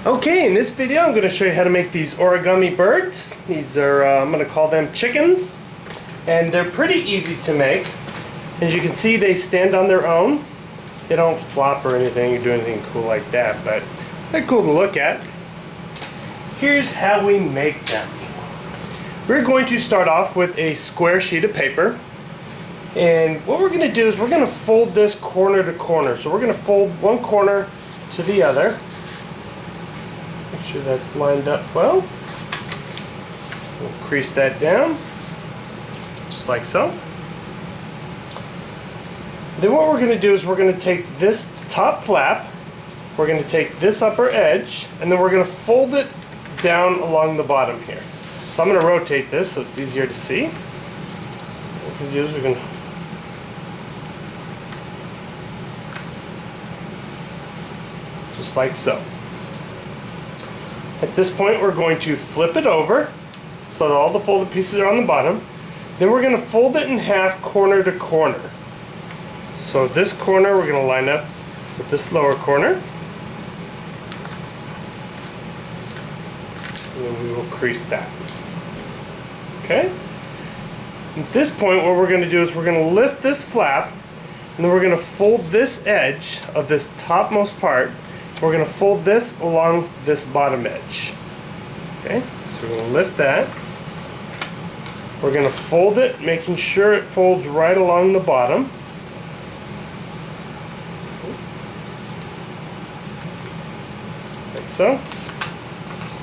Okay, in this video I'm going to show you how to make these origami birds. These are, I'm going to call them chickens. And they're pretty easy to make. As you can see, they stand on their own. They don't flop or anything or do anything cool like that, but they're cool to look at. Here's how we make them. We're going to start off with a square sheet of paper. And what we're going to do is we're going to fold this corner to corner. So we're going to fold one corner to the other. Make sure that's lined up well. We'll crease that down, just like so. Then what we're going to do is we're going to take this top flap, we're going to take this upper edge, and then we're going to fold it down along the bottom here. So I'm going to rotate this so it's easier to see. What we're going to do is we're going to just like so. At this point we're going to flip it over so that all the folded pieces are on the bottom. Then we're going to fold it in half corner to corner. So this corner we're going to line up with this lower corner. And then we will crease that. Okay? At this point what we're going to do is we're going to lift this flap and then we're going to fold this edge of this topmost part. We're going to fold this along this bottom edge. Okay, so we're going to lift that. We're going to fold it, making sure it folds right along the bottom. Like so.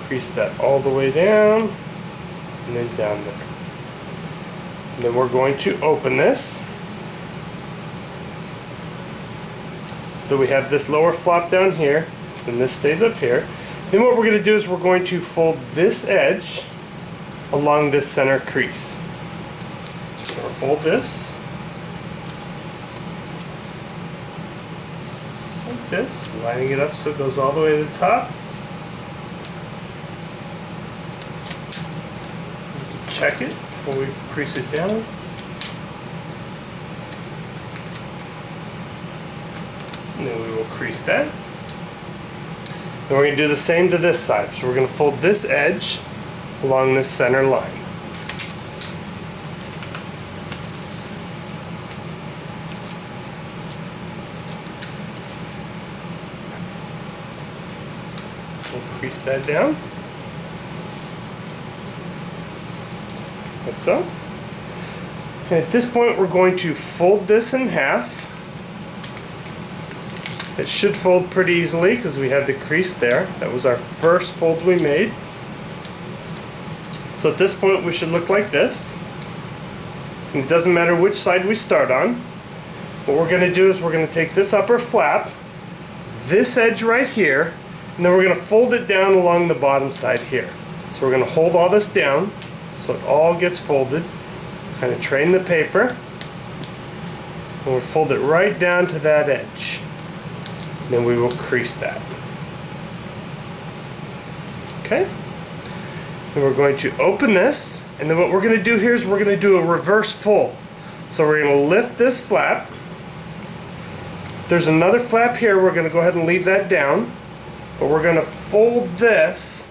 Crease that all the way down, and then down there. And then we're going to open this. So we have this lower flap down here, and this stays up here. Then what we're going to do is we're going to fold this edge along this center crease. So we're going to fold this like this, lining it up so it goes all the way to the top. Check it before we crease it down. And then we will crease that. And we're going to do the same to this side. So we're going to fold this edge along this center line. We'll crease that down. Like so. And at this point we're going to fold this in half. It should fold pretty easily because we have the crease there. That was our first fold we made. So at this point we should look like this. And it doesn't matter which side we start on. What we're going to do is we're going to take this upper flap, this edge right here, and then we're going to fold it down along the bottom side here. So we're going to hold all this down so it all gets folded. Kind of train the paper. And we'll fold it right down to that edge. Then we will crease that. Okay? Then we're going to open this, and then what we're going to do here is we're going to do a reverse fold. So we're going to lift this flap. There's another flap here. We're going to go ahead and leave that down. But we're going to fold this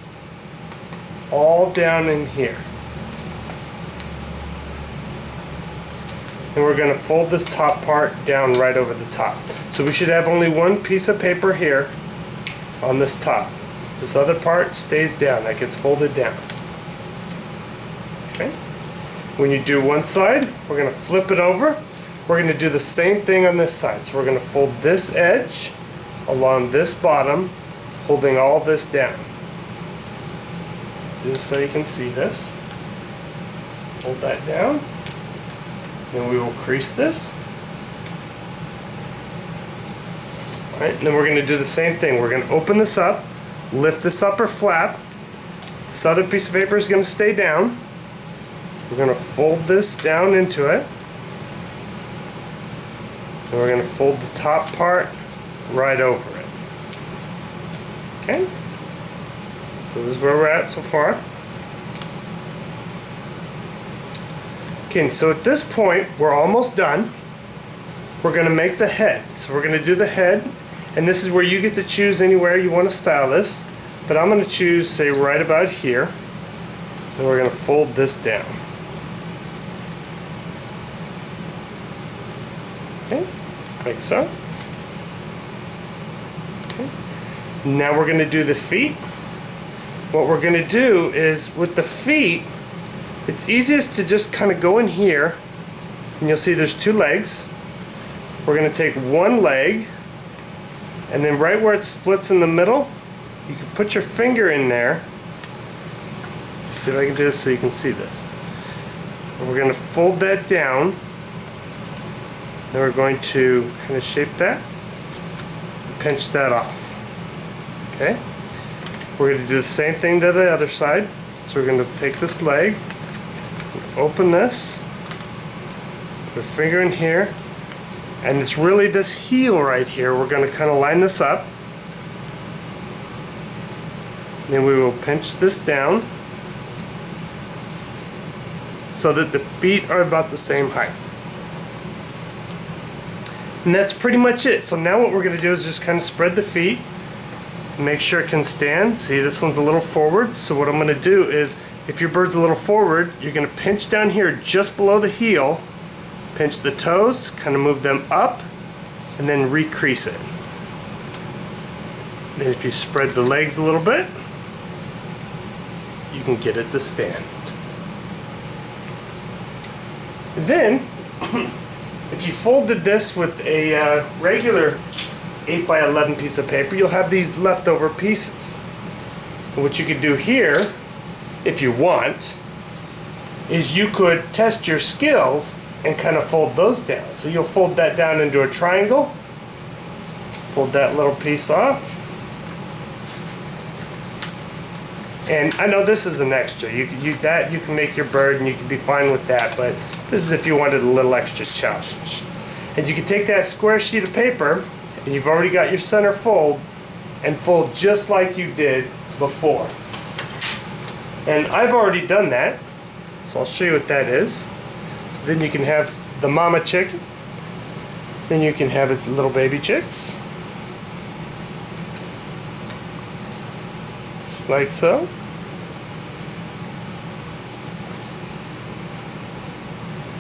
all down in here. And we're going to fold this top part down right over the top. So we should have only one piece of paper here on this top. This other part stays down. That gets folded down. Okay. When you do one side, we're going to flip it over. We're going to do the same thing on this side. So we're going to fold this edge along this bottom, holding all this down. Just so you can see this. Hold that down. Then we will crease this. Alright, and then we're going to do the same thing. We're going to open this up, lift this upper flap. This other piece of paper is going to stay down. We're going to fold this down into it. And we're going to fold the top part right over it. Okay? So this is where we're at so far. Okay, so at this point, we're almost done. We're going to make the head. So we're going to do the head, and this is where you get to choose anywhere you want to style this. but I'm going to choose, say, right about here, and we're going to fold this down. Okay, like so. Okay. Now we're going to do the feet. What we're going to do is, with the feet, it's easiest to just kind of go in here, and you'll see there's two legs. We're going to take one leg, and then right where it splits in the middle, you can put your finger in there. See if I can do this so you can see this. And we're going to fold that down. Then we're going to kind of shape that, and pinch that off. Okay? We're going to do the same thing to the other side. So we're going to take this leg, open this, put a finger in here, and it's really this heel right here. We're going to kind of line this up. Then we will pinch this down so that the feet are about the same height. And that's pretty much it. So now what we're going to do is just kind of spread the feet, make sure it can stand. See, this one's a little forward, so what I'm going to do is, if your bird's a little forward, you're going to pinch down here just below the heel, pinch the toes, kind of move them up, and then recrease it. Then if you spread the legs a little bit, you can get it to stand. And then, if you folded this with a regular 8x11 piece of paper, you'll have these leftover pieces. And what you could do here, if you want, is you could test your skills and kind of fold those down. So you'll fold that down into a triangle, fold that little piece off. And I know this is an extra. You can make your bird and you can be fine with that, but this is if you wanted a little extra challenge. And you can take that square sheet of paper, and you've already got your center fold, and fold just like you did before. And I've already done that, so I'll show you what that is. So then you can have the mama chicken, then you can have its little baby chicks, just like so.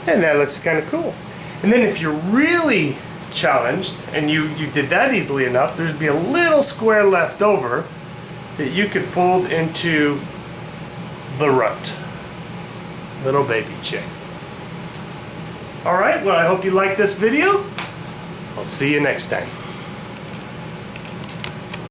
And that looks kind of cool. And then if you're really challenged and you did that easily enough, there'd be a little square left over that you could fold into the runt. Little baby chick. Alright, well, I hope you liked this video. I'll see you next time.